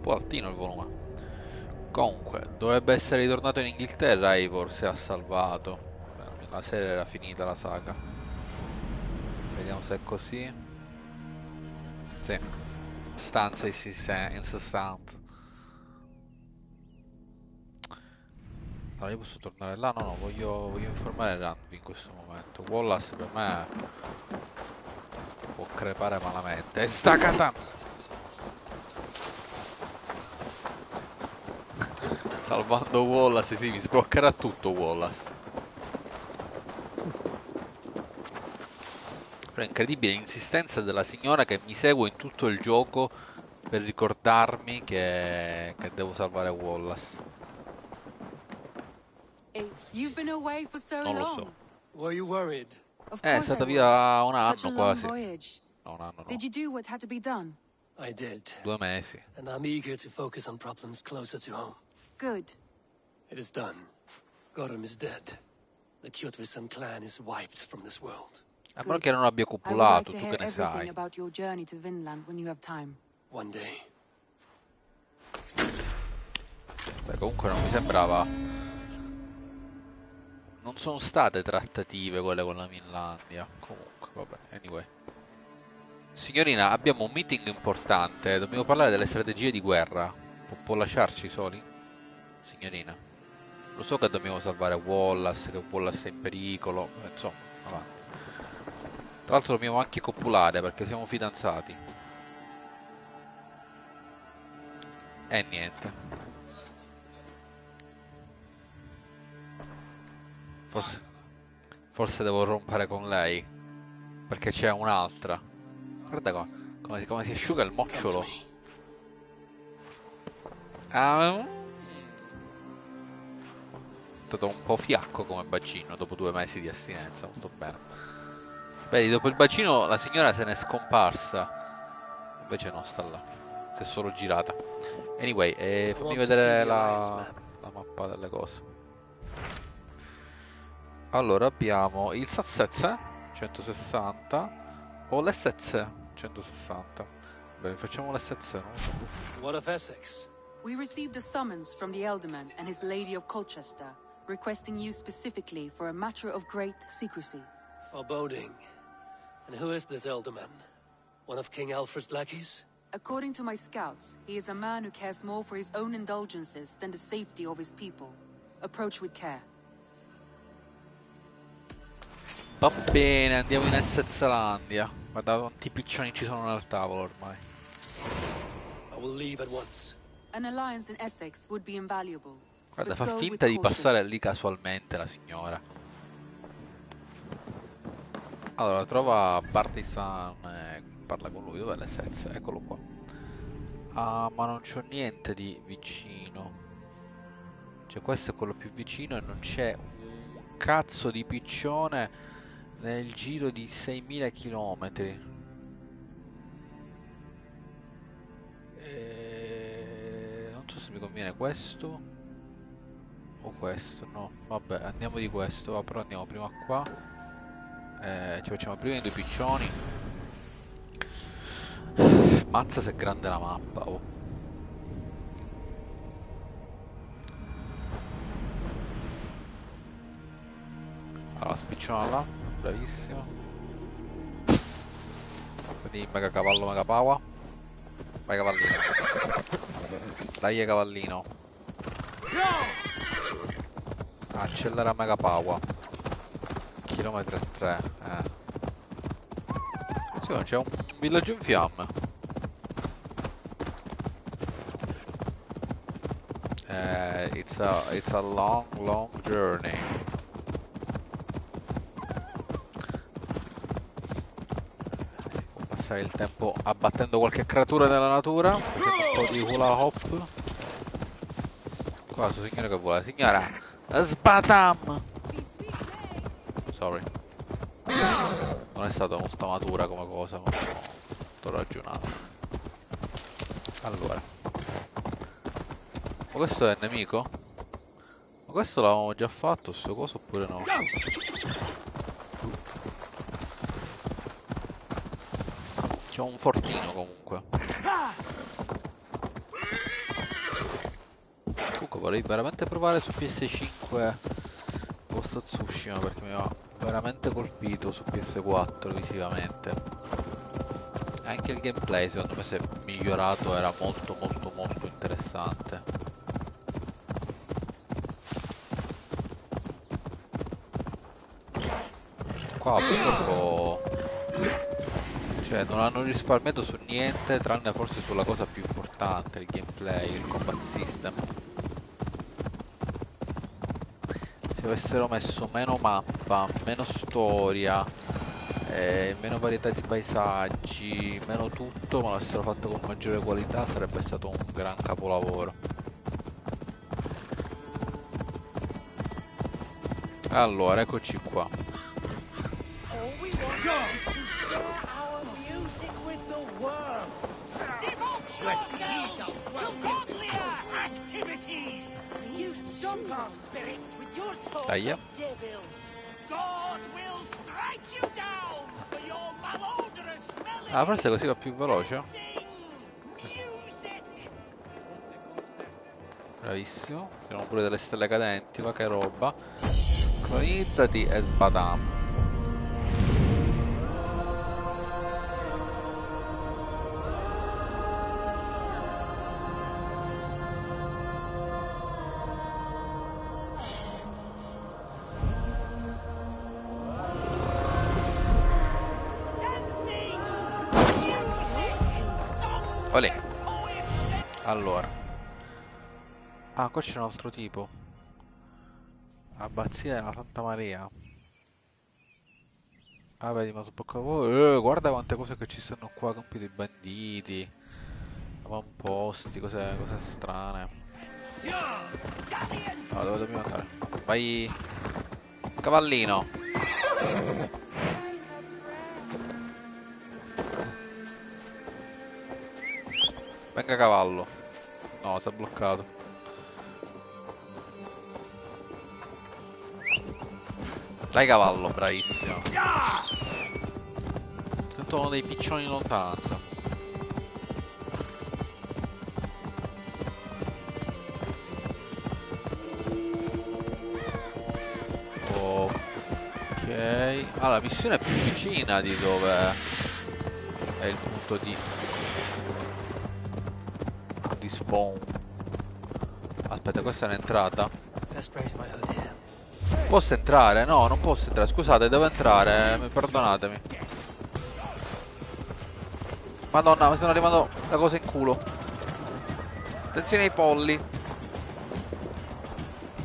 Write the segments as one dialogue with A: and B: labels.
A: po' altino il volume. Comunque, dovrebbe essere ritornato in Inghilterra Eivor se ha salvato. Beh, la serie era finita, la saga. Vediamo se è così. Sì. Stanza insistente. Allora io posso tornare là? No, no, voglio informare Randvi in questo momento. Wallace per me può crepare malamente. E sta katana! Salvando Wallace, sì, mi sbloccherà tutto Wallace. Però è incredibile l'insistenza della signora che mi segue in tutto il gioco per ricordarmi che devo salvare Wallace.
B: You've been away for so
A: Non lo so.
B: long.
C: Were you worried?
B: Of
A: È
B: course I
A: stata
B: was.
A: via un
B: Such a
A: anno
B: long
A: quasi.
B: voyage.
A: No, un anno
B: Did
A: no.
B: you do what had to be done?
C: I did.
A: 2 mesi.
C: And I'm eager to focus on problems closer to home.
B: Good.
C: It is done. Gorham is dead. The Kjotveson clan is wiped from this world.
A: A meno che non abbia
B: I would like
A: copulato,
B: to
A: tu
B: hear
A: che ne
B: everything
A: sai.
B: about your journey to Vinland when you have time.
C: One day.
A: Beh, comunque non mi sembrava. Non sono state trattative quelle con la Finlandia. Comunque, vabbè, anyway. Signorina, abbiamo un meeting importante. Dobbiamo parlare delle strategie di guerra. Può lasciarci soli? Signorina. Lo so che dobbiamo salvare Wallace, che Wallace è in pericolo. Insomma, avanti. Tra l'altro dobbiamo anche copulare perché siamo fidanzati. E niente. Forse devo rompere con lei. Perché c'è un'altra. Guarda come si asciuga il mocciolo. È stato un po' fiacco come bacino dopo 2 mesi di astinenza, molto bene. Vedi, dopo il bacino la signora se n'è scomparsa. Invece no, sta là. Si è solo girata. Anyway, fammi vedere la mappa delle cose. Allora abbiamo il Sassezze 160 o l'Essezze 160. Beh, facciamo l'Essezze, no?
C: What of Essex?
B: We received a summons from the Elderman and his Lady of Colchester, requesting you specifically for a matter of great secrecy.
C: Foreboding. And who is this Elderman? One of King Alfred's lackeys?
B: According to my scouts, he is a man who cares more for his own indulgences than the safety of his people. Approach with care.
A: Va bene, andiamo in Essezzalandia. Guarda quanti piccioni ci sono nel tavolo ormai.
C: I will leave at once.
B: An alliance in Essex would be invaluable.
A: Guarda,
B: but
A: fa
B: go
A: finta
B: with
A: di
B: caution.
A: passare lì casualmente la signora. Allora, trova Partisan e parla con lui. Dov'è l'Essezze? Eccolo qua. Ah, ma non c'ho niente di vicino. Cioè, questo è quello più vicino e non c'è un cazzo di piccione nel giro di 6.000 chilometri. Non so se mi conviene questo o questo. No, vabbè, andiamo di questo. Va, però andiamo prima qua. Ci facciamo prima i 2 piccioni. Mazza se è grande la mappa. Oh. Allora, spicciona là. Bravissimo. Quindi mega cavallo, mega power. Vai cavallino. Dai cavallino. Accelera mega power. Chilometri e 3. Attenzione, c'è un villaggio in fiamme. It's a long journey. Passare il tempo abbattendo qualche creatura della natura. Facendo un po' di hula hop. Cosa, signora, che vuole? Signora, sbatam! Sorry. Non è stata molto matura come cosa, ma sto ragionando. Allora. Ma questo è il nemico? Ma questo l'avevamo già fatto, sto coso, oppure no? C'è un fortino comunque. vorrei veramente provare su PS5 Ghost of Tsushima perché mi ha veramente colpito su PS4 visivamente. Anche il gameplay secondo me, se migliorato, era molto molto molto interessante. Qua purtroppo, cioè, non hanno risparmiato su niente tranne forse sulla cosa più importante, il gameplay, il combat system. Se avessero messo meno mappa, meno storia, meno varietà di paesaggi, meno tutto, ma l'avessero fatto con maggiore qualità, sarebbe stato un gran capolavoro. Allora, eccoci qua. Dai. Ah, forse così va più veloce. Bravissimo. Abbiamo pure delle stelle cadenti, ma che roba. Sincronizzati e sbadam. Olè. Allora. Ah, qua c'è un altro tipo. Abbazia della Santa Maria. Ah, vedi, ma guarda quante cose che ci stanno qua, campi dei banditi, avamposti, cose strane. Allora, dove dobbiamo andare? Vai, cavallino. Venga cavallo. No, si è bloccato. Dai cavallo, bravissimo. Sento uno dei piccioni in lontananza. Ok. Allora, la missione è più vicina di dove è il punto di spawn. Aspetta, questa è un'entrata? Posso entrare? No, non posso entrare. Scusate, devo entrare. Perdonatemi. Madonna, mi stanno arrivando la cosa in culo. Attenzione ai polli.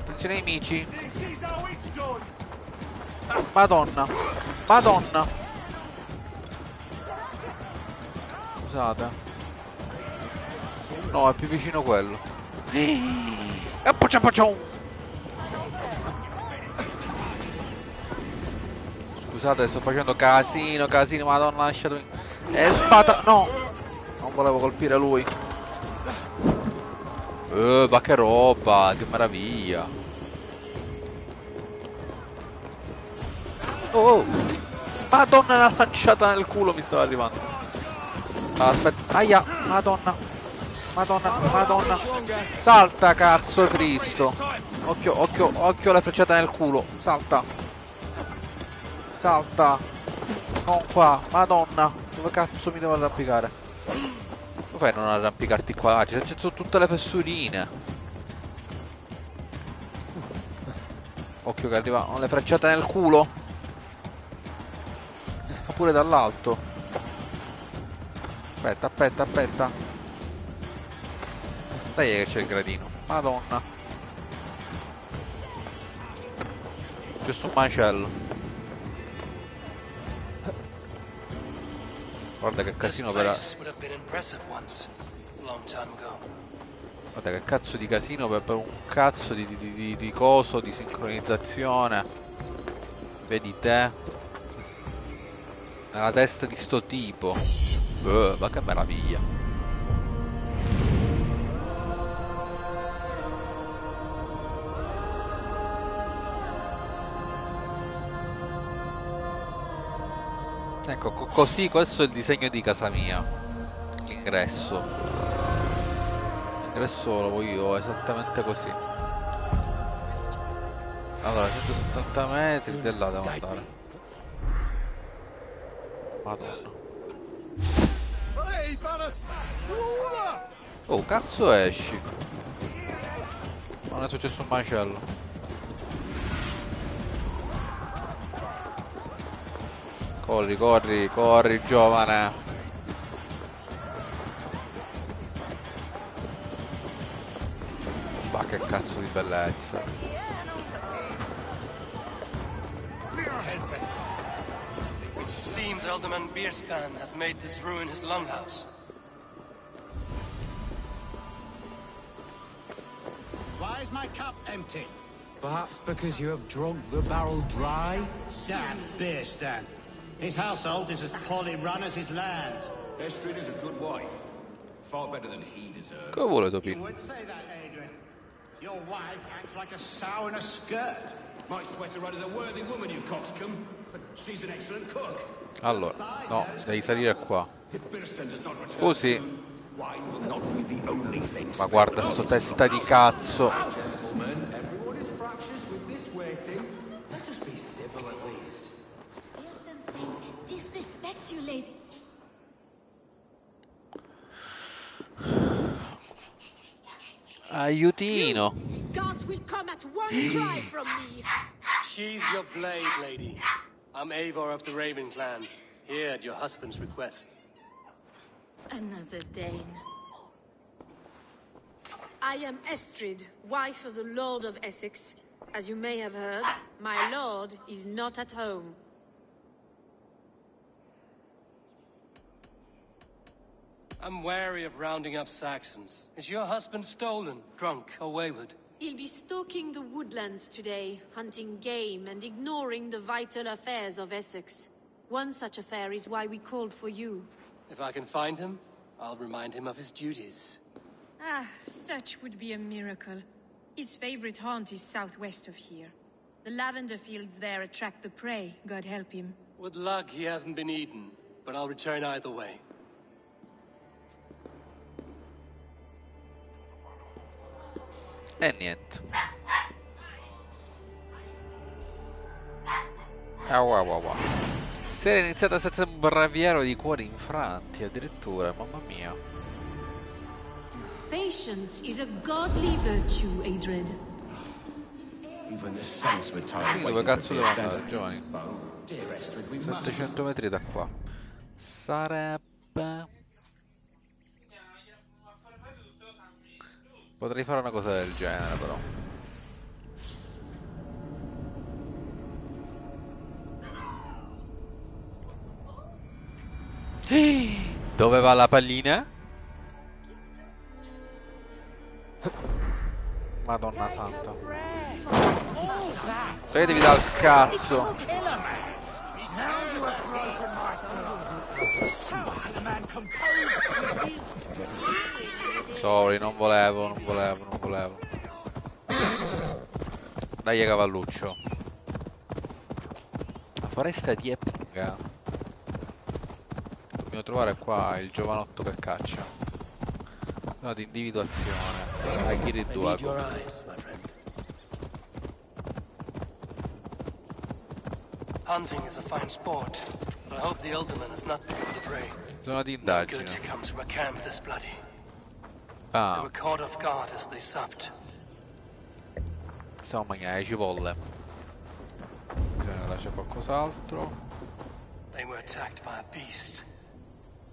A: Attenzione ai mici. Madonna. Madonna. Scusate. No, è più vicino quello. E scusate, sto facendo casino, madonna, lasciatemi. Spada, no! Non volevo colpire lui. Ma che roba, che meraviglia. Oh! Madonna, una lanciata nel culo mi stava arrivando. Aspetta, aia, madonna. Madonna. Salta, cazzo Cristo. Occhio alla frecciata nel culo. Salta. Non qua, madonna. Dove cazzo mi devo arrampicare? Come fai a non arrampicarti qua? C'è tutte le fessurine. Occhio che arrivano le frecciate nel culo. Oppure dall'alto. Aspetta. Dai che c'è il gradino. Madonna. Giusto un macello. Guarda che casino per... Guarda che cazzo di casino per un cazzo di coso, di sincronizzazione. Vedi te. Nella testa di sto tipo. Ma che meraviglia. Ecco, così questo è il disegno di casa mia. L'ingresso. L'ingresso lo voglio esattamente così. Allora, 170 metri, da là devo andare. Madonna. Oh, cazzo esci. Non è successo un macello. Corri, corri, corri, giovane. Ma che cazzo di bellezza.
C: Seems Alderman Bierstan has made this ruin his longhouse.
D: Why is my cup empty? Perhaps because you have drunk the barrel dry? Damn Bierstan. His household is as poorly run as his lands.
E: Estrid is a good wife. Far better than he deserves.
A: Che vuole
D: You
A: Topino?
D: would say that, Adrian. Your wife acts like a sow in a skirt.
E: My sweater run is a worthy woman, you coxcomb. But she's an excellent cook.
A: Allora, no, devi salire qua.
E: If Birston does not return
A: Scusi.
E: soon, wine will not be the only thing.
A: Ma guarda sto testa di cazzo.
E: Gentlemen, everyone is fractious with this waiting. Let us be civil at least.
F: Disrespect you, lady.
A: Aiutino.
F: Gods will come at one cry from me.
C: Sheathe your blade, lady. I'm Eivor of the Raven clan, here at your husband's request.
F: Another Dane. I am Estrid, wife of the Lord of Essex. As you may have heard, my lord is not at home.
C: I'm wary of rounding up Saxons. Is your husband stolen, drunk, or wayward?
F: He'll be stalking the woodlands today, hunting game and ignoring the vital affairs of Essex. One such affair is why we called for you.
C: If I can find him, I'll remind him of his duties.
G: Ah, such would be a miracle. His favorite haunt is southwest of here. The lavender fields there attract the prey, God help him.
C: With luck, he hasn't been eaten, but I'll return either way.
A: E niente. Wow, wow, wow. Serie iniziata senza un braviero di cuori infranti, addirittura, mamma mia.
F: Patience is a godly virtue, Adred.
E: Even the saints were tired
A: Quindi dove
E: waiting
A: cazzo
E: for
A: devo
E: Birstan
A: andare,
E: to
A: giovani?
E: his bow. Dear Estrid, we must.
A: 700 metri da qua. Sarebbe... Potrei fare una cosa del genere, però. Dove va la pallina? Madonna santa. Vedevi dal cazzo. Sorry, non volevo. Dai cavalluccio. La foresta di Eppinga. Dobbiamo trovare qua il giovanotto che caccia. No, di individuazione. Akiri
C: I need
A: 2.
C: your eyes, my friend. Hunting is a fine sport, but I hope the Elderman has not become the prey.
A: Zona di
C: No
A: indagine.
C: good comes from a camp this bloody. They
A: Ah,
C: were caught off guard as they supped.
A: stiamo mangiando cipolle. Là c'è qualcos'altro.
C: They were attacked by a beast.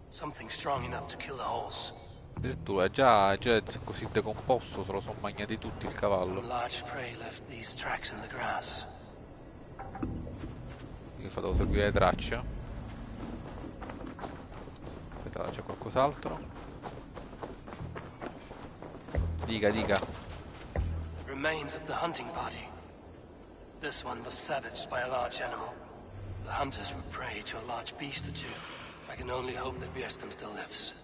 C: Something strong enough to kill a horse.
A: Addirittura già è così decomposto, se lo sono mangiati tutti il cavallo.
C: Some large prey left these tracks in the grass.
A: Io devo seguire le tracce. Aspetta, là c'è qualcos'altro. Dica.
C: Remains of the hunting party. This one was savaged by a large animal. The hunters were prey to a large beast or two. I can only hope that Bierstan still lives.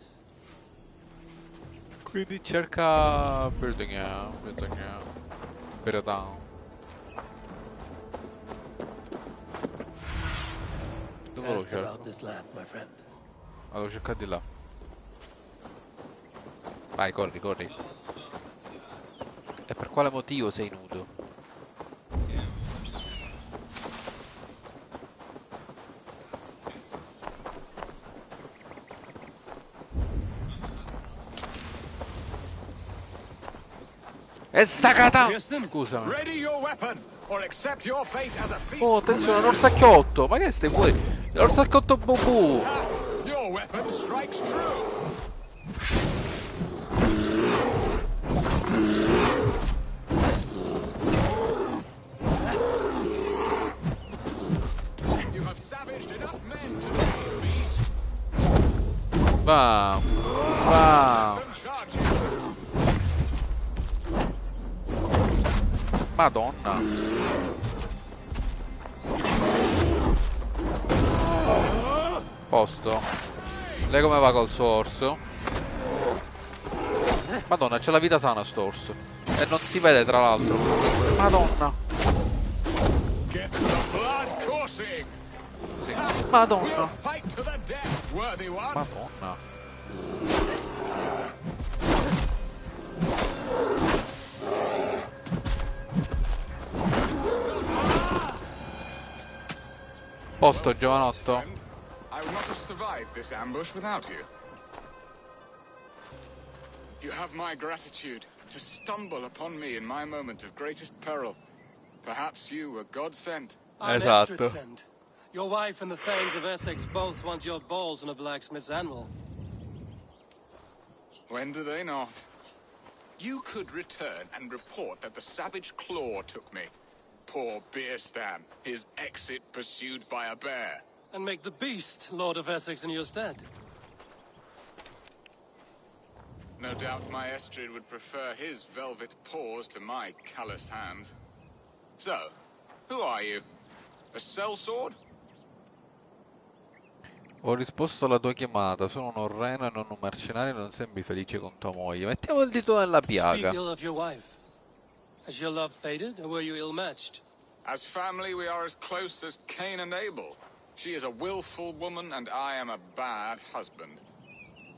A: Quindi cerca... Birmingham. Dove lo
C: Asked
A: cerco?
C: about this land, my friend.
A: Ah, devo cercare di là. Vai, corri. E per quale motivo sei nudo? E staccata!
D: Kirsten,
A: Scusami.
D: ready your weapon, or accept your fate as a feast.
A: Oh, attenzione, l'orsacchiotto! Ma che stai fuori? L'orsacchiotto bubù!
D: Your weapon strikes true. You have savaged enough men to be a beast.
A: Bam! Bam!
D: Charge you.
A: Madonna! Posto. Lei come va col suo orso? Madonna, c'è la vita sana sto orso. E non si vede tra l'altro. Madonna!
D: Get the blood coursing.
A: Sì.
D: We'll
A: Madonna!
D: fight to the death, worthy one.
A: Madonna! Posto, giovanotto.
H: I would not have survived this ambush without you. You have my gratitude to stumble upon me in my moment of greatest peril. Perhaps you were God sent.
C: I'm
A: Esatto.
C: Estrid sent. Your wife and the Thanes of Essex both want your balls on a blacksmith's anvil.
H: When do they not? You could return and report that the savage claw took me. Poor Beerstan, his exit pursued by a bear.
C: And make the beast Lord of Essex in your stead.
H: No doubt my Estrid would prefer his velvet paws to my calloused hands. So, who are you? A sellsword?
A: Ho risposto alla tua chiamata, sono un reno e non un mercenario, non sembri felice con tua moglie. Mettiamo il dito nella
C: Speak
A: piaga.
C: ill of your wife. Has your love faded, or were you ill-matched?
H: As family, we are as close as Cain and Abel. She is a willful woman, and I am a bad husband.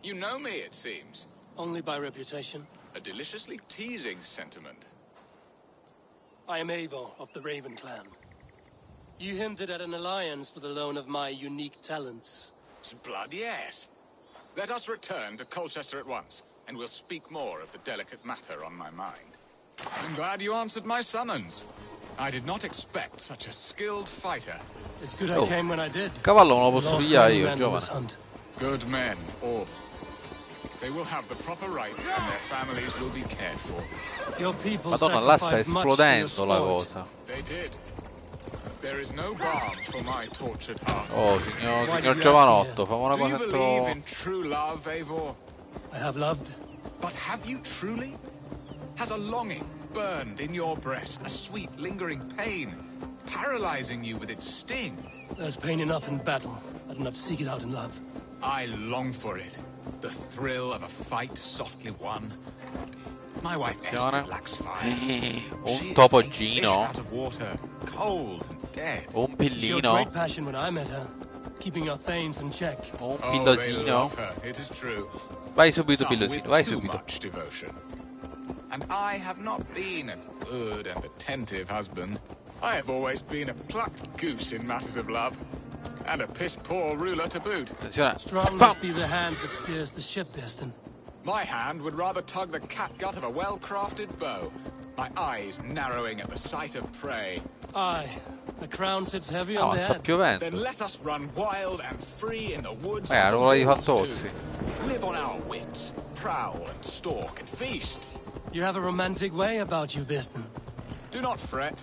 H: You know me, it seems.
C: Only by reputation.
H: A deliciously teasing sentiment.
C: I am Eivor of the Raven clan. You hinted at an alliance for the loan of my unique talents.
H: Blood, yes. Let us return to Colchester at once, and we'll speak more of the delicate matter on my mind. I'm glad you answered my summons. I did not expect such a skilled fighter.
C: It's good I came when I did.
A: Cavallo non lo posso
C: Lost
A: pigliare
C: many
A: io,
C: men in this
A: giovane.
C: hunt.
H: Good men, all. They will have the proper rights, and their families will be cared for.
C: Your people
A: Madonna, là sta
C: sacrificed much for your
A: esplodendo la
C: sport.
A: cosa.
H: They did. There is no balm for my tortured heart.
A: Oh,
C: Why
A: signor
C: did you
A: giovanotto,
C: ask
A: famo una
H: Do you
A: cosa
H: believe
A: entro...
H: in true love, Eivor?
C: I have loved.
H: But have you truly? Has a longing burned in your breast, a sweet, lingering pain, paralyzing you with its sting?
C: There's pain enough in battle. I do not seek it out in love.
H: I long for it. The thrill of a fight softly won. My wife Estrid lacks fire. She
A: Un
H: is
A: topo
H: a fish
A: Gino.
H: out of water, cold and dead.
A: Un
C: She showed
A: pillino.
C: great passion when I met her, keeping your Thanes in check.
A: Un
H: Oh, they
A: pillosino.
H: love her, it is true.
A: Vai subito,
H: Some
A: pillosino,
H: with
A: vai
H: too
A: subito.
H: much devotion. And I have not been a good and attentive husband. I have always been a plucked goose in matters of love. And a piss-poor ruler to boot.
A: Attenzione.
C: Strong
A: Pam!
C: must be the hand that steers the ship, Biston.
H: My hand would rather tug the catgut of a well-crafted bow. My eyes narrowing at the sight of prey.
C: Aye, the crown sits heavy
A: No,
C: on the
A: sta
C: head.
H: Then
A: piovendo.
H: let us run wild and free in the woods
A: La
H: as the
A: ruola di
H: wolves
A: Fantozzi.
H: do. Live on our wits, prowl and stalk and feast.
C: You have a romantic way about you, Biston.
H: Do not fret.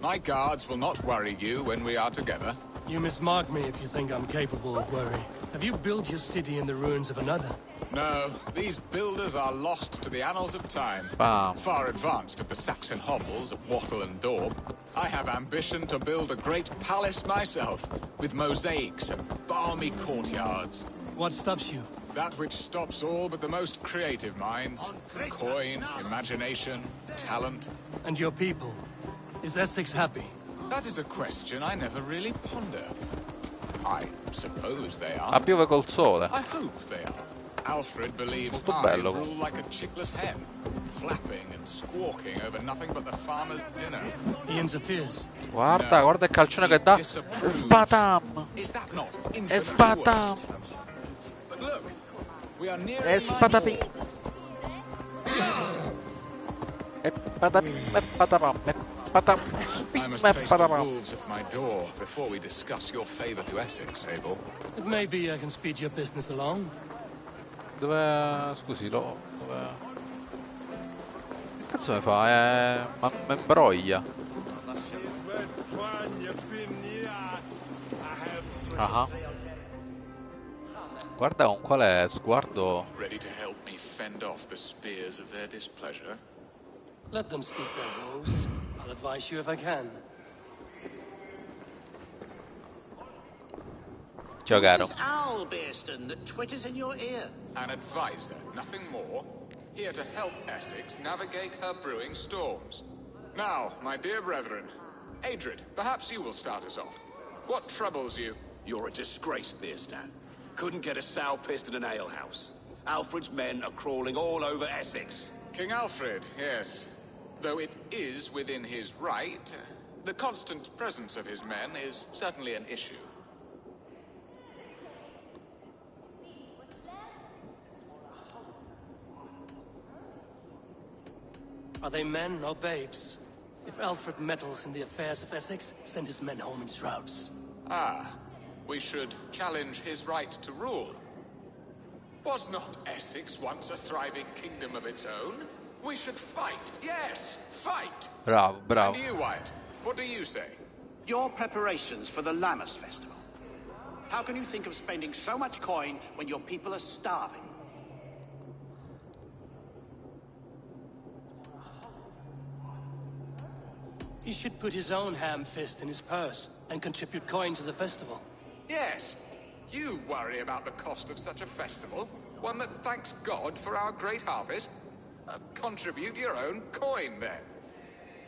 H: My guards will not worry you when we are together.
C: You mismark me if you think I'm capable of worry. Have you built your city in the ruins of another?
H: No, these builders are lost to the annals of time.
A: Bam.
H: Far advanced of the Saxon hovels of Wattle and Daub. I have ambition to build a great palace myself, with mosaics and balmy courtyards.
C: What stops you?
H: That which stops all but the most creative minds. Coin, imagination, talent.
C: And your people? Is Essex happy?
H: That is a question I never really ponder. I suppose they are.
A: Ah, piove col sole.
H: I hope they are. Alfred believes
A: Molto
H: I
A: bello.
H: rule like a chickless hen, flapping and squawking over nothing but the farmer's dinner.
C: He interferes.
A: Guarda, guarda il calcione che dà.
H: Disapproves.
A: Spatam.
H: Is that not
A: E
H: infinitely
A: spatam.
H: worse? But look, we are nearing
A: E
H: my
A: spatapi.
H: door.
A: E
H: I must face the wolves at my door before we discuss your favor to Essex, Abel.
C: But maybe I can speed your business along.
A: Dove... Scusi, dove... Che cazzo mi fa? Ma imbroglia. Ah. Guarda con quale sguardo.
H: Ready to help me fend off the spears of their displeasure?
C: Let them speak their woes. I'll advise you if I can.
A: Ciao caro.
I: This owl, Bearston, that twitters in your ear.
H: An advisor, nothing more. Here to help Essex navigate her brewing storms. Now, my dear brethren, Adrid, perhaps you will start us off. What troubles you?
J: You're a disgrace, Bearstan. Couldn't get a sow pissed in an alehouse. Alfred's men are crawling all over Essex.
H: King Alfred, yes. Though it is within his right, the constant presence of his men is certainly an issue.
C: Are they men or babes? If Alfred meddles in the affairs of Essex, send his men home in shrouds.
H: Ah, we should challenge his right to rule. Was not Essex once a thriving kingdom of its own? We should fight, yes, fight!
A: Bravo, bravo.
H: And you, Wyatt, what do you say?
I: Your preparations for the Lammas festival. How can you think of spending so much coin when your people are starving?
C: He should put his own ham fist in his purse and contribute coin to the festival.
H: Yes, you worry about the cost of such a festival, one that thanks God for our great harvest. Contribute your own coin, then.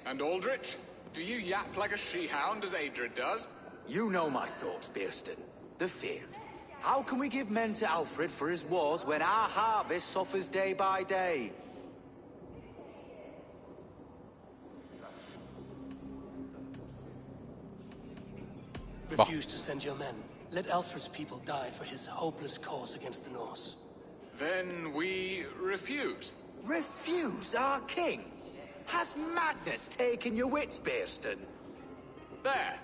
H: And Aldrich, do you yap like a she-hound as Adrid does?
E: You know my thoughts, Bearston. The feared. How can we give men to Alfred for his wars when our harvest suffers day by day?
C: Refuse to send your men. Let Alfred's people die for his hopeless cause against the Norse.
H: Then we refuse.
E: Refuse our king? Has madness taken your wits, Bearston?
H: There.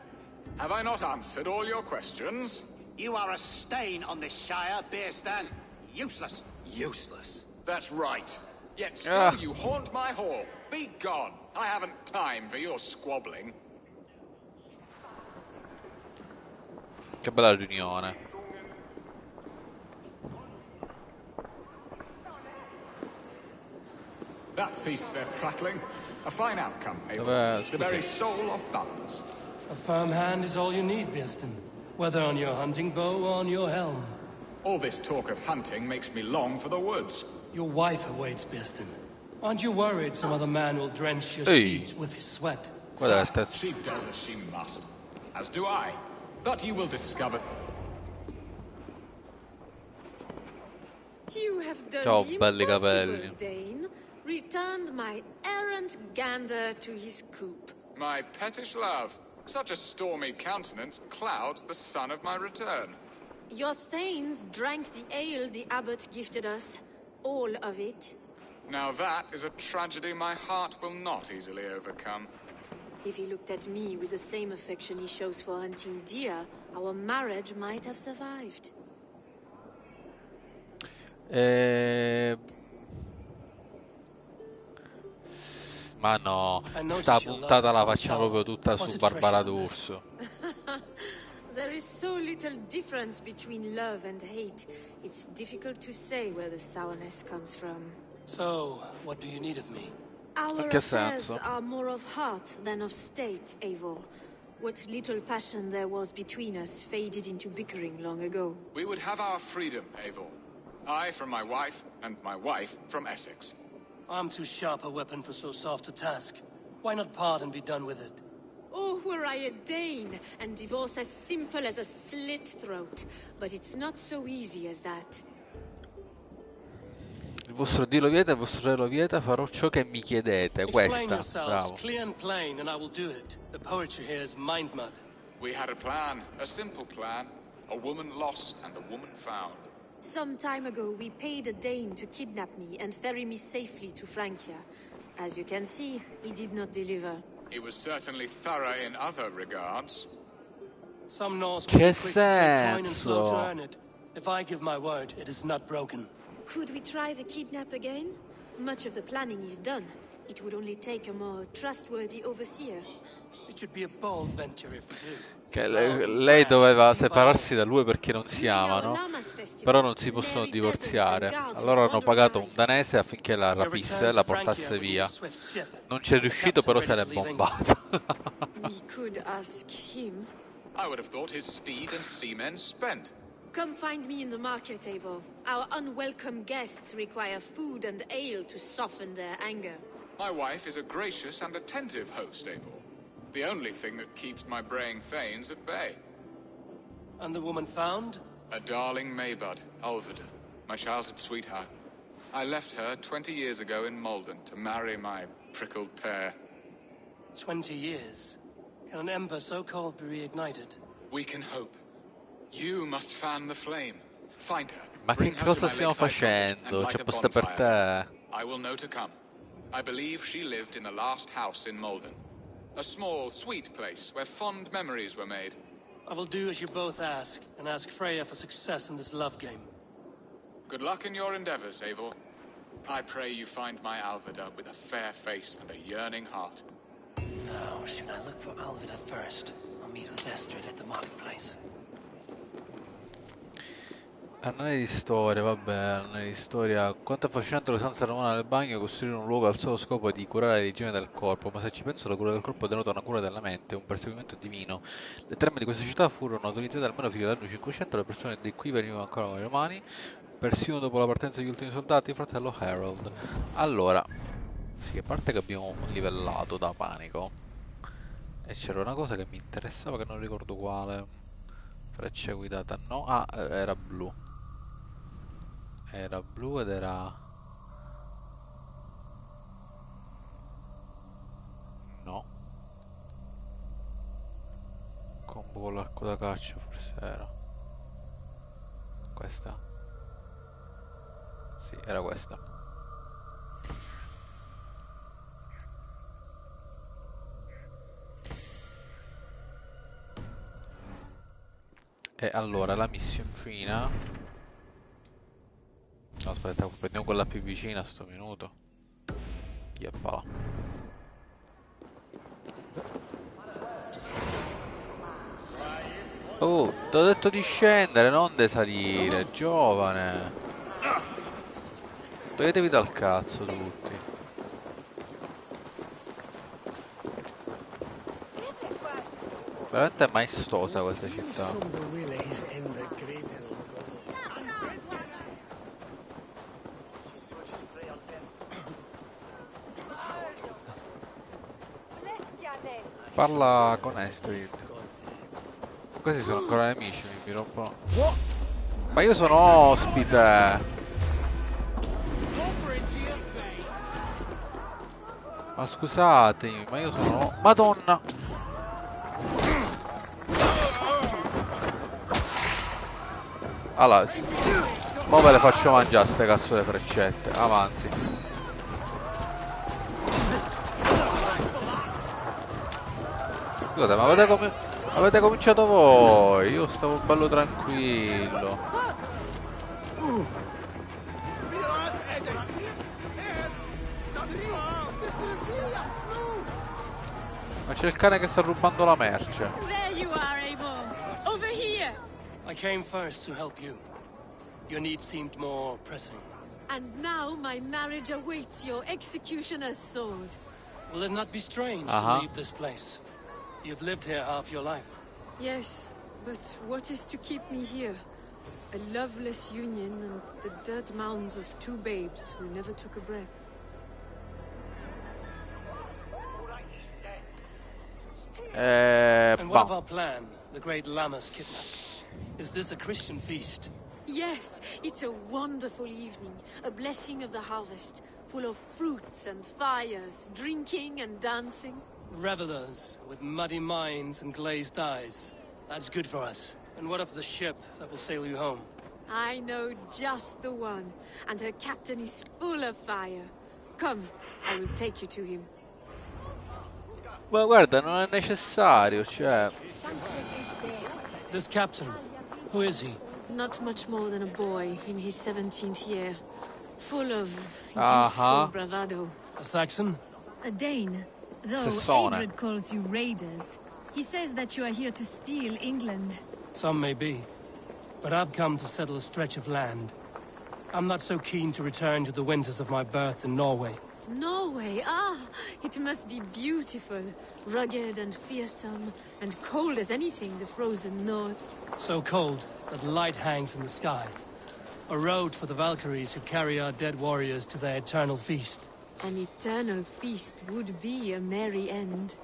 H: Have I not answered all your questions?
I: You are a stain on this shire, Bearstan. Useless.
E: Useless.
H: That's right. Yet still you haunt my hall. Be gone. I haven't time for your squabbling.
A: Che bella riunione.
H: That ceased their prattling. A fine outcome, Abel. The very soul of balance.
C: A firm hand is all you need, Bearston. Whether on your hunting bow or on your helm.
H: All this talk of hunting makes me long for the woods.
C: Your wife awaits, Bearston. Aren't you worried some other man will drench your sheets with his sweat?
H: She does as she must. As do I. But you will discover...
F: You have done
A: Ciao,
F: the
A: belli
F: impossible,
A: capelli.
F: Dane. Returned my errant gander to his coop.
H: My pettish love. Such a stormy countenance clouds the sun of my return.
F: Your thanes drank the ale the abbot gifted us. All of it.
H: Now that is a tragedy my heart will not easily overcome.
F: If he looked at me with the same affection he shows for hunting deer, our marriage might have survived.
A: Ma no, sta puntata la facciamo proprio tutta su Barbara D'Urso.
F: There is so little difference between love and hate. It's difficult to say where the sourness comes from.
C: So, what do you need of me?
F: Our affairs are more of heart than of state, Eivor. What little passion there was between us faded into bickering long ago.
H: We would have our freedom, Eivor. I from my wife, and my wife from Essex.
C: I'm too sharp a weapon for so soft a task. Why not part and be done with it?
F: Oh, were I a Dane, and divorce as simple as a slit throat. But it's not so easy as that.
A: Il vostro Dio lo vieta, il vostro re lo vieta, farò ciò che mi chiedete.
C: Explain
A: Questa,
C: yourselves,
A: bravo.
C: clear and plain, and I will do it. The poetry here is mind mud.
H: We had a plan, a simple plan. A woman lost and a woman found.
F: Some time ago, we paid a Dane to kidnap me and ferry me safely to Francia. As you can see, he did not deliver.
H: He was certainly thorough in other regards.
C: Some Norse will be quick to take coin and slow to
A: senso?
C: earn it. If I give my word, it is not broken.
F: Could we try the kidnap again? Much of the planning is done. It would only take a more trustworthy overseer.
C: It should be a bold venture if we do.
A: Che lei doveva separarsi da lui perché non si amano, però non si possono divorziare. Allora hanno pagato un danese affinché la rapisse e la portasse via. Non ci è riuscito, però se l'è bombata.
F: We could ask him.
H: I would have thought his steed and seamen spent.
F: Come find me in the market, Eivor. Our unwelcome guests require food and ale to soften their anger.
H: My wife is a gracious and attentive host, Eivor. The only thing that keeps my braying thanes at bay.
C: And the woman found?
H: A darling Maybud, Ulvida, my childhood sweetheart. I left her 20 years ago in Malden to marry my prickled pear.
C: 20 years? Can an ember so cold be reignited?
H: We can hope. You must fan the flame. Find her.
A: Ma che cosa stiamo facendo? C'è posto per te.
H: I will know to come. I believe she lived in the last house in Malden. A small, sweet place where fond memories were made.
C: I will do as you both ask, and ask Freya for success in this love game.
H: Good luck in your endeavors, Eivor. I pray you find my Alvida with a fair face and a yearning heart.
C: Now, should I look for Alvida first? I'll meet with Estrid at the marketplace.
A: Annali di storia, vabbè, annali di storia. Quanto è affascinante l'usanza romana del bagno, costruire un luogo al solo scopo di curare l'igiene del corpo, ma se ci penso la cura del corpo denota una cura della mente, un perseguimento divino. Le terme di questa città furono utilizzate almeno fino all'anno 500, le persone di qui venivano ancora i romani, persino dopo la partenza degli ultimi soldati, fratello Harold. Allora, sì, a parte che abbiamo livellato da panico, e c'era una cosa che mi interessava che non ricordo quale. Freccia guidata, no, era blu. Era blu ed era... no. Combo con l'arco da caccia forse era. Questa? Sì, era questa. E allora la missioncina... no, aspetta, prendiamo quella più vicina a sto minuto. Yeppa. Oh, ti ho detto di scendere, non di salire, giovane. Toglietevi dal cazzo tutti. Veramente maestosa questa città. Parla con Estrid. Questi sono ancora nemici, mi rompono. Ma io sono ospite. Ma scusatemi, ma io sono... Madonna! Allora, mo ve le faccio mangiare ste cazzo le freccette. Avanti. Scusate, ma avete cominciato voi? Io stavo bello tranquillo. Ma c'è il cane che sta rubando la merce.
G: There you are, Eivor. Over here.
C: I came first to help you. Your need seemed more pressing.
F: And now my marriage awaits your executioner's sword.
C: Will it not be strange to leave this place? You've lived here half your life.
F: Yes, but what is to keep me here? A loveless union and the dirt mounds of two babes who never took a breath.
C: And what of our plan, the great Lammas kidnap? Is this a Christian feast?
F: Yes, it's a wonderful evening, a blessing of the harvest, full of fruits and fires, drinking and dancing.
C: Revelers with muddy minds and glazed eyes. That's good for us. And what of the ship that will sail you home?
F: I know just the one, and her captain is full of fire. Come, I will take you to him.
A: Ma guarda, non è necessario, cioè...
C: This captain, who is he?
F: Not much more than a boy in his 17th year. Full of
A: Uh-huh.
F: youthful bravado.
C: A Saxon?
G: A Dane, though
A: Sassone.
G: Adred calls you raiders. He says that you are here to steal England.
C: Some may be. But I've come to settle a stretch of land. I'm not so keen to return to the winters of my birth in Norway.
F: Norway, it must be beautiful. Rugged and fearsome, and cold as anything the frozen north.
C: So cold that light hangs in the sky. A road for the Valkyries who carry our dead warriors to their eternal feast.
F: An eternal feast would be a merry end.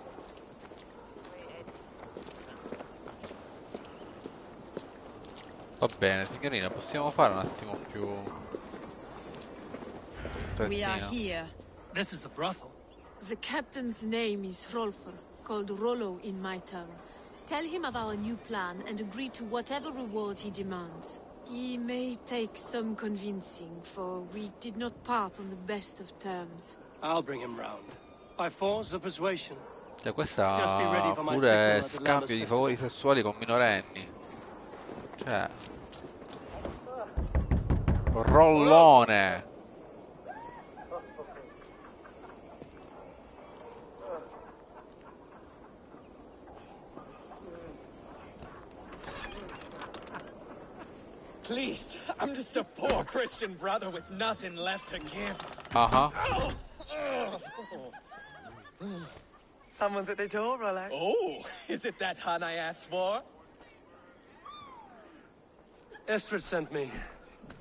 A: Va bene, signorina, possiamo fare un attimo più...
G: We are
A: freddina?
G: here.
C: This is a brothel.
F: The captain's name is Hrolfr, called Rollo in my tongue. Tell him of our new plan and agree to whatever reward he demands. He may take some convincing, for we did not part on the best of terms.
C: I'll bring him round. By force or persuasion.
A: Cioè, questa
C: Just be ready for my
A: pure
C: signal at the
A: scambio
C: Lammas
A: di
C: Festival.
A: favori sessuali con minorenni. Cioè... Rollone!
K: Please, I'm just a poor Christian brother with nothing left to give.
A: Uh-huh.
K: Someone's at the door, Rollo. Oh, is it that hun I asked for?
C: Estrid sent me.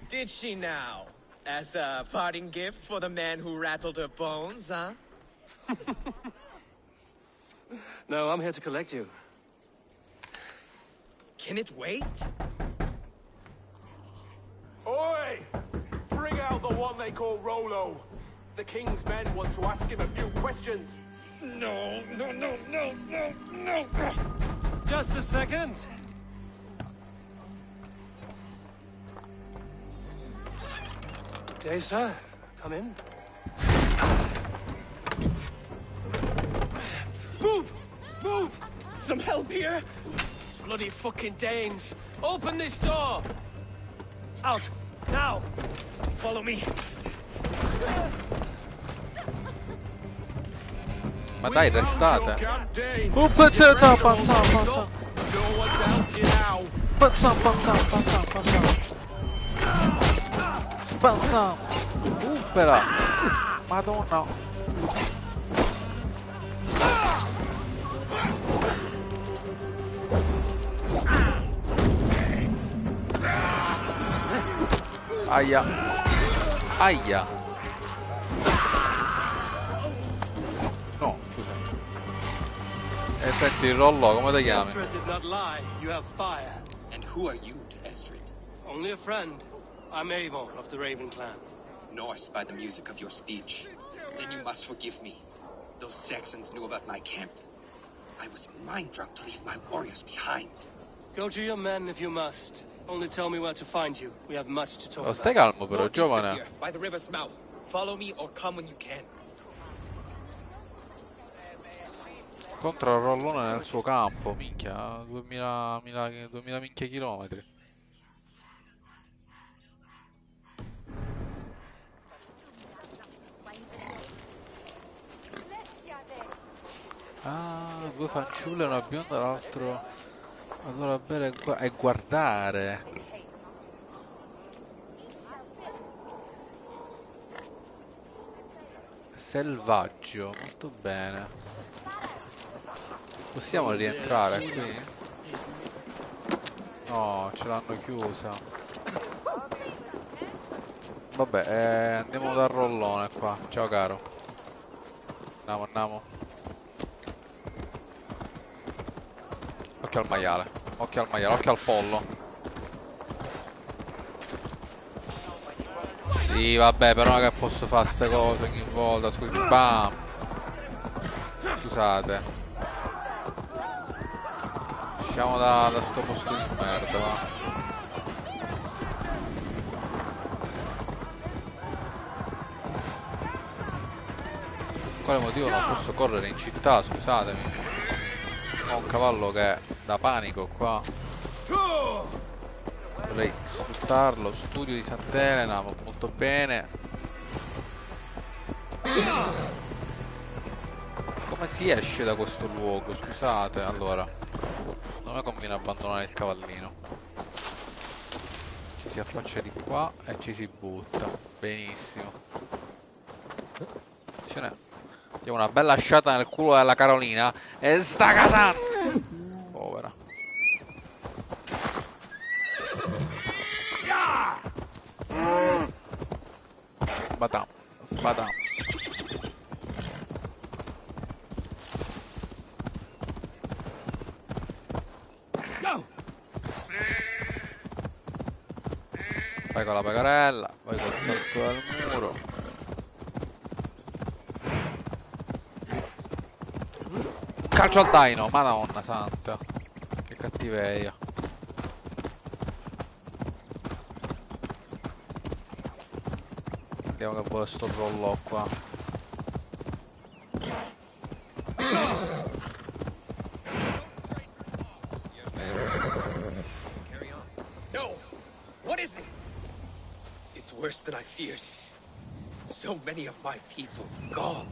K: Did she now? As a parting gift for the man who rattled her bones, huh?
C: No, I'm here to collect you.
K: Can it wait?
L: Oi! Bring out the one they call Rollo. The king's men want to ask him a few questions.
K: No.
C: Just a second. Day, sir. Come in.
K: Move! Move! Some help here?
C: Bloody fucking Danes. Open this door. Out. Now.
K: Follow me.
A: Ma dai, restate.
L: Dane.
A: Pazza.
L: No one's out here now.
A: Spazza. Upera. Madonna. Aia. Aia. No, scusa. Senti, Rollo, come ti chiami?
C: Estrid did not lie. You have fire.
M: And who are you to Estrid?
C: Only a friend. I'm Avon of the Raven clan.
M: Norse by the music of your speech. Then you must forgive me. Those Saxons knew about my camp. I was mind-drunk to leave my warriors behind.
C: Go to your men if you must. Only tell me where to find you. We have much to talk
A: Oh,
C: about.
A: stai calmo però,
K: Northeast of
A: giovane.
K: here, by the river's mouth. Follow me or come when you can.
A: Contra il rollone nel suo campo, minchia, 2000 minchia chilometri. Ah, due fanciulle, una bionda, l'altro. Allora bere e guardare. Selvaggio, molto bene. Possiamo rientrare qui? No, ce l'hanno chiusa. Vabbè, andiamo dal rollone qua. Ciao caro. Andiamo. Occhio al maiale, occhio al pollo. Sì, vabbè, però non è che posso fare ste cose ogni volta, scusi. Bam! Scusate. Usciamo da sto posto di merda, va. quale motivo non posso correre in città, scusatemi. Ho un cavallo che dà panico qua. Dovrei sfruttarlo. Studio di Sant'Elena, molto bene. Come si esce da questo luogo? Scusate, allora. Non mi conviene abbandonare il cavallino. Ci si affaccia di qua e ci si butta. Benissimo. Attenzione. Diamo una bella sciata nel culo della Carolina. E sta casando! Povera. Sbatam. Sbatam. Vai con la pecorella, vai col salto del muro. Calcio al daino, madonna santa. Che cattiveria. Vediamo che vuole sto rollo qua.
M: No! What is it? It's worse than I feared. So many of my people gone.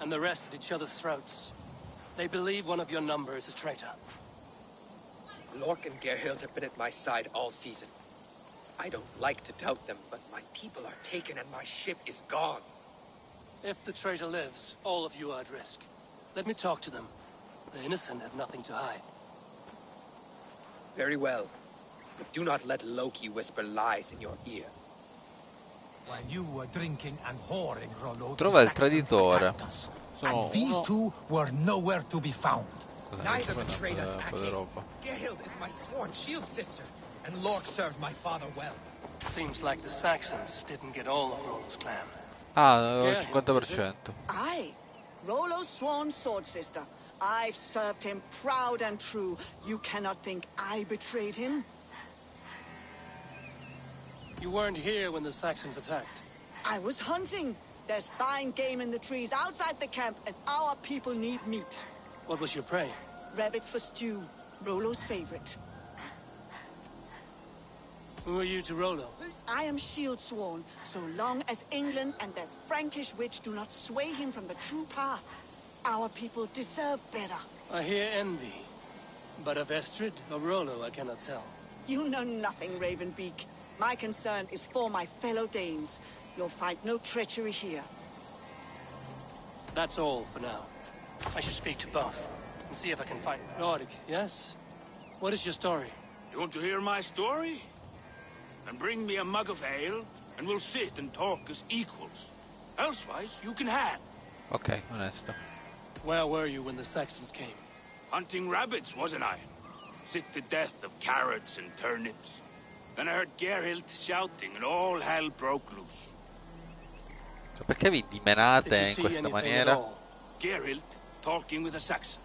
C: And the rest at each other's throats. They believe one of your number is a traitor.
M: Lork and Gerhild have been at my side all season. I don't like to doubt them, but my people are taken and my ship is gone.
C: If the traitor lives, all of you are at risk. Let me talk to them. The innocent have nothing to hide.
M: Very well. But do not let Loki whisper lies in your ear.
N: While you were drinking and whoring, Rollo,
A: Trova il traditore. Sono
N: and these two were nowhere to be found.
M: Neither betrayed us, Aki. Gerhild is my sworn shield sister, and Lork served my father well.
C: Seems like the Saxons didn't get all of Rollo's clan.
A: Ah, il 50%.
O: Aye. Rollo's sworn sword sister. I've served him proud and true. You cannot think I betrayed him?
C: You weren't here when the Saxons attacked.
O: I was hunting. There's fine game in the trees outside the camp, and our people need meat.
C: What was your prey?
O: Rabbits for stew. Rollo's favorite.
C: Who are you to Rollo?
O: I am shield sworn, so long as England and that Frankish witch do not sway him from the true path. Our people deserve better.
C: I hear envy. But of Estrid or Rollo, I cannot tell.
O: You know nothing, Ravenbeak. My concern is for my fellow Danes. You'll find no treachery here.
C: That's all for now. I should speak to both, and see if I can find... Roderick, yes? What is your story?
P: You want to hear my story? Then bring me a mug of ale, and we'll sit and talk as equals. Elsewise, you can have.
A: Ok, onesto.
C: Where were you when the Saxons came?
P: Hunting rabbits, wasn't I? Sick to death of carrots and turnips. Then I heard Gerhild shouting, and all hell broke loose.
A: Perché vi dimenate in questa maniera?
P: Gerhild talking with a Saxon.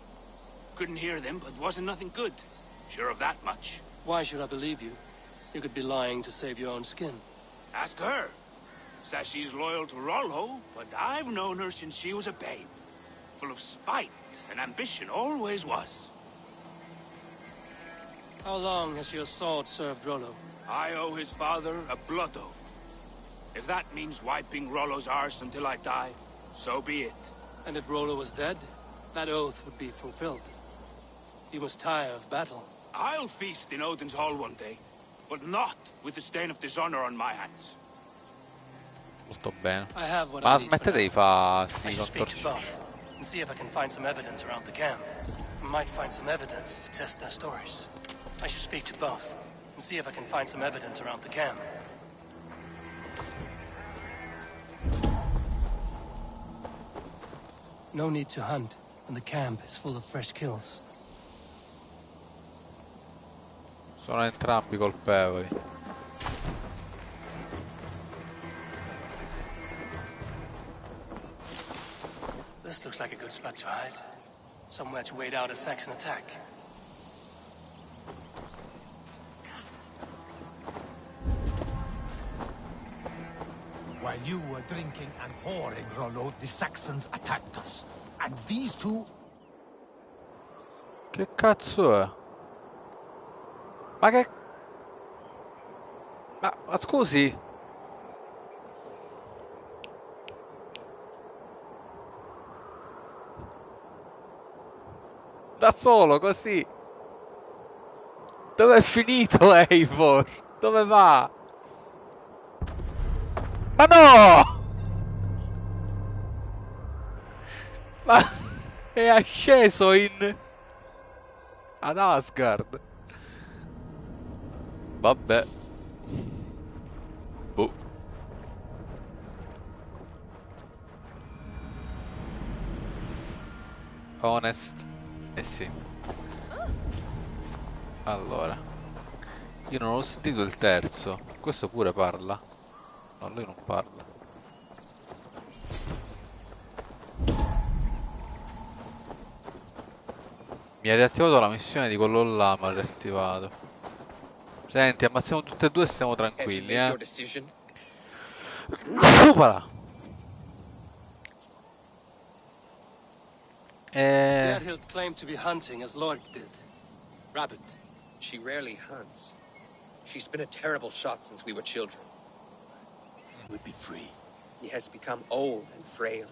P: Couldn't hear them, but wasn't nothing good. Sure of that much.
C: Why should I believe you? You could be lying to save your own skin.
P: Ask her. Says she's loyal to Rollo, but I've known her since she was a babe. Full of spite and ambition, always was.
C: How long has your sword served Rollo?
P: I owe his father a blood oath. If that means wiping Rollo's arse until I die, so be it.
C: And if Rollo was dead, that oath would be fulfilled. You must tire of battle.
P: I'll feast in Odin's hall one day, but not with the stain of dishonor on my hands.
A: Molto bene.
C: I have what
A: Ma
C: I need for
A: smettete di
C: now.
A: fare
C: I
A: sti
C: should speak to
A: contorci.
C: both, and see if I can find some evidence around the camp. I might find some evidence to test their stories. I should speak to both, and see if I can find some evidence around the camp. No need to hunt, and the camp is full of fresh kills.
A: Sono entrambi colpevoli.
C: This looks like a good spot to hide. Somewhere to wait out a Saxon attack.
N: While you were drinking and whoring, Rollo, the Saxons attacked us. And these two...
A: Che cazzo è? Ma che... Ma scusi? Da solo, così? Dove è finito Eivor? Dove va? Ma no! Ma è asceso ad Asgard. Vabbè. Boh. Honest. Eh sì. Allora. Io non ho sentito il terzo. Questo pure parla? No, lui non parla. Mi ha riattivato la missione di quello là, mi ha riattivato. Senti, ammazziamo tutte e due e stiamo tranquilli, Opala!
C: Gerhild claimed to be hunting as Lord did. Rabbit.
M: She rarely hunts. She's been a terrible shot since we were children.
C: Would be free.
M: He has become old and frail.